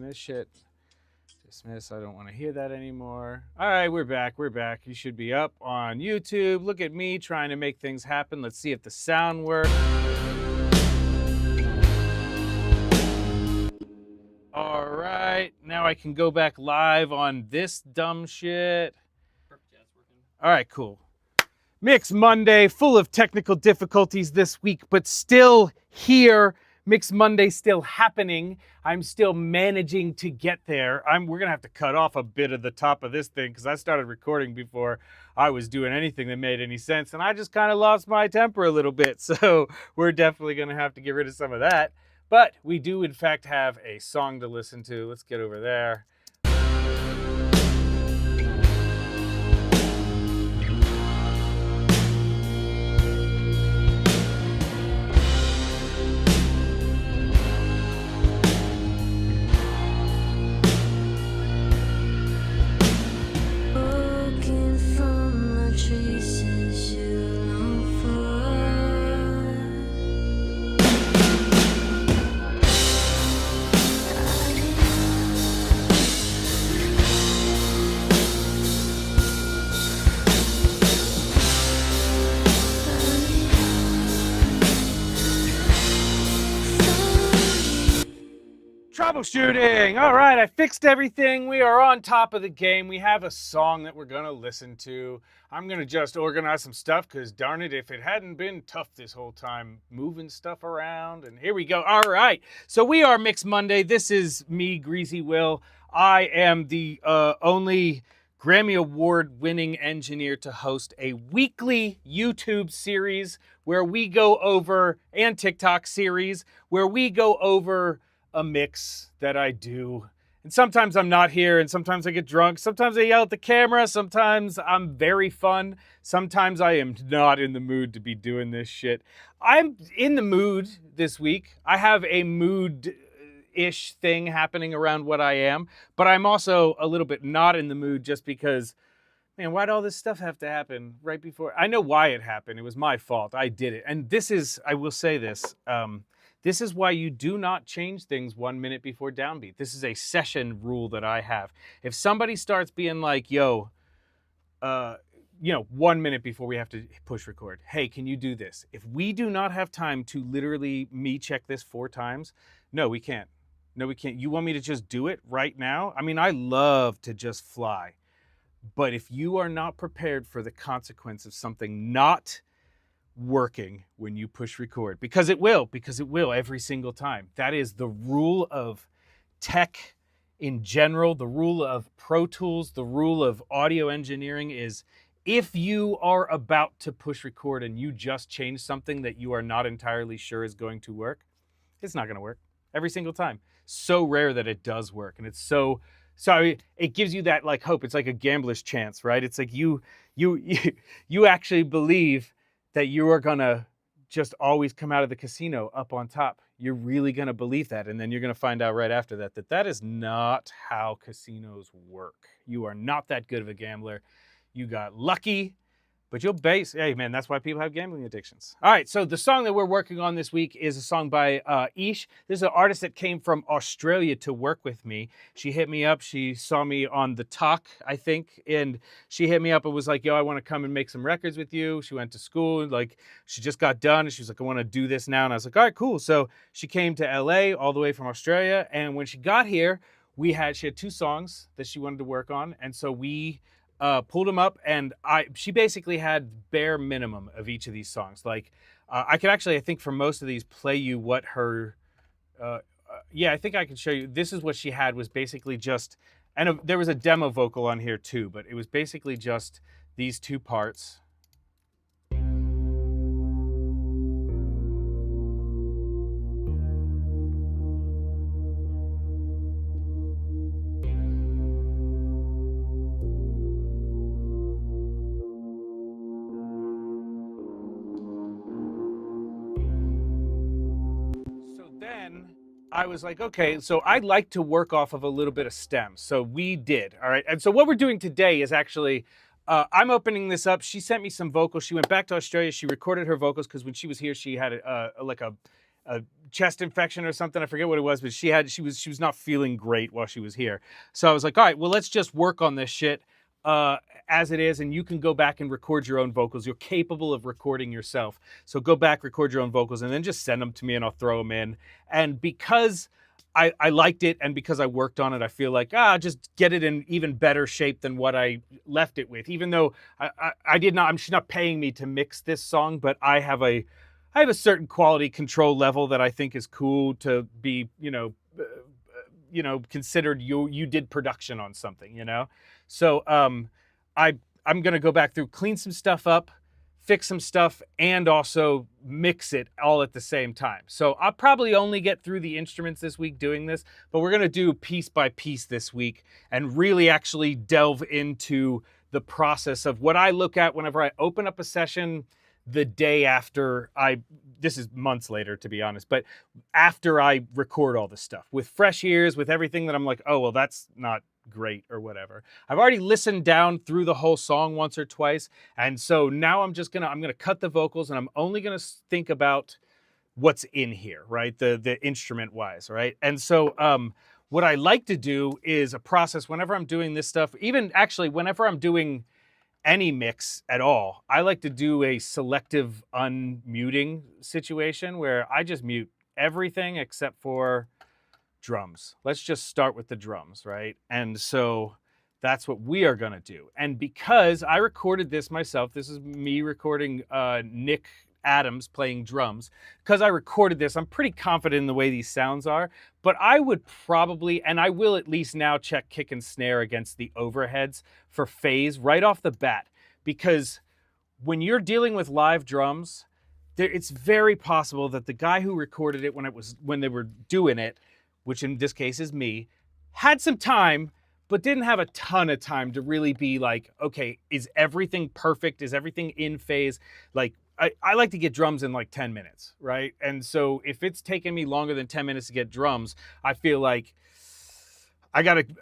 This shit. Dismiss. I don't want to hear that anymore. All right, we're back. We're back. You should be up on YouTube. Look at me trying to make things happen. Let's see if the sound works. All right, now I can go back live on this dumb shit. Perfect, yeah, it's working. All right, cool. Mix Monday, full of technical difficulties this week, but still here. Mix Monday still happening. I'm still managing to get there. We're gonna have to cut off a bit of the top of this thing because I started recording before I was doing anything that made any sense, and I just kind of lost my temper a little bit. So we're definitely gonna have to get rid of some of that. But we do, in fact, have a song to listen to. Let's get over there. Troubleshooting. All right, I fixed everything. We are on top of the game. We have a song that we're going to listen to. I'm going to just organize some stuff because darn it, if it hadn't been tough this whole time, moving stuff around. And here we go. All right, so we are Mix Monday. This is me, Greazy Wil. I am the only Grammy Award winning engineer to host a weekly YouTube series where we go over, and TikTok series, where we go over a mix that I do. And sometimes I'm not here, and sometimes I get drunk. Sometimes I yell at the camera. Sometimes I'm very fun. Sometimes I am not in the mood to be doing this shit. I'm in the mood this week. I have a mood-ish thing happening around what I am, but I'm also a little bit not in the mood just because, man, why'd all this stuff have to happen right before? I know why it happened. It was my fault. I did it. And this is, I will say this, this is why you do not change things 1 minute before downbeat. This is a session rule that I have. If somebody starts being like, yo, 1 minute before we have to push record, hey, can you do this? If we do not have time to literally me check this 4 times, no, we can't. No, we can't. You want me to just do it right now? I mean, I love to just fly. But if you are not prepared for the consequence of something not working when you push record, because it will every single time. That is the rule of tech in general, the rule of Pro Tools, the rule of audio engineering is if you are about to push record and you just change something that you are not entirely sure is going to work, it's not going to work every single time. So rare that it does work, and it's so it gives you that like hope. It's like a gambler's chance, right? It's like you actually believe that you are gonna just always come out of the casino up on top. You're really gonna believe that, and then you're gonna find out right after that that is not how casinos work. You are not that good of a gambler. You got lucky, but you'll base. Hey man, that's why people have gambling addictions. All right, so the song that we're working on this week is a song by Ish. This is an artist that came from Australia to work with me. She hit me up. She saw me on the Talk, I think, and she hit me up and was like, "Yo, I want to come and make some records with you." She went to school, like she just got done, and she was like, "I want to do this now." And I was like, "All right, cool." So she came to LA all the way from Australia, and when she got here, she had 2 songs that she wanted to work on, and so we pulled them up, and she basically had bare minimum of each of these songs. Like I could actually, I think for most of these, play you what her. Yeah, I think I can show you. This is what she had, was basically just, and there was a demo vocal on here too, but it was basically just these 2 parts. I was like, okay, so I'd like to work off of a little bit of stems. So we did, all right? And so what we're doing today is actually, I'm opening this up. She sent me some vocals. She went back to Australia. She recorded her vocals because when she was here, she had a chest infection or something. I forget what it was, but she was not feeling great while she was here. So I was like, all right, well, let's just work on this shit as it is, and you can go back and record your own vocals. You're capable of recording yourself. So go back, record your own vocals, and then just send them to me and I'll throw them in. And because I liked it and because I worked on it, I feel like, just get it in even better shape than what I left it with. Even though I did not, she's not paying me to mix this song, but I have a certain quality control level that I think is cool to be, considered you did production on something, So I'm gonna go back through, clean some stuff up, fix some stuff, and also mix it all at the same time. So I'll probably only get through the instruments this week doing this, but we're gonna do piece by piece this week and really actually delve into the process of what I look at whenever I open up a session the day after this is months later, to be honest, but after I record all this stuff with fresh ears, with everything that I'm like, oh, well, that's not great or whatever. I've already listened down through the whole song once or twice. And so now I'm gonna cut the vocals and I'm only gonna think about what's in here, right? The instrument wise, right? And so what I like to do is a process whenever I'm doing this stuff, even actually whenever I'm doing any mix at all, I like to do a selective unmuting situation where I just mute everything except for drums. Let's just start with the drums, right? And so that's what we are gonna do. And because I recorded this myself, this is me recording Nick Adams playing drums. Because I recorded this, I'm pretty confident in the way these sounds are, but I would probably, and I will at least now check kick and snare against the overheads for phase right off the bat. Because when you're dealing with live drums, it's very possible that the guy who recorded it when they were doing it, which in this case is me, had some time, but didn't have a ton of time to really be like, okay, is everything perfect? Is everything in phase? Like, I like to get drums in like 10 minutes, right? And so if it's taking me longer than 10 minutes to get drums, I feel like I gotta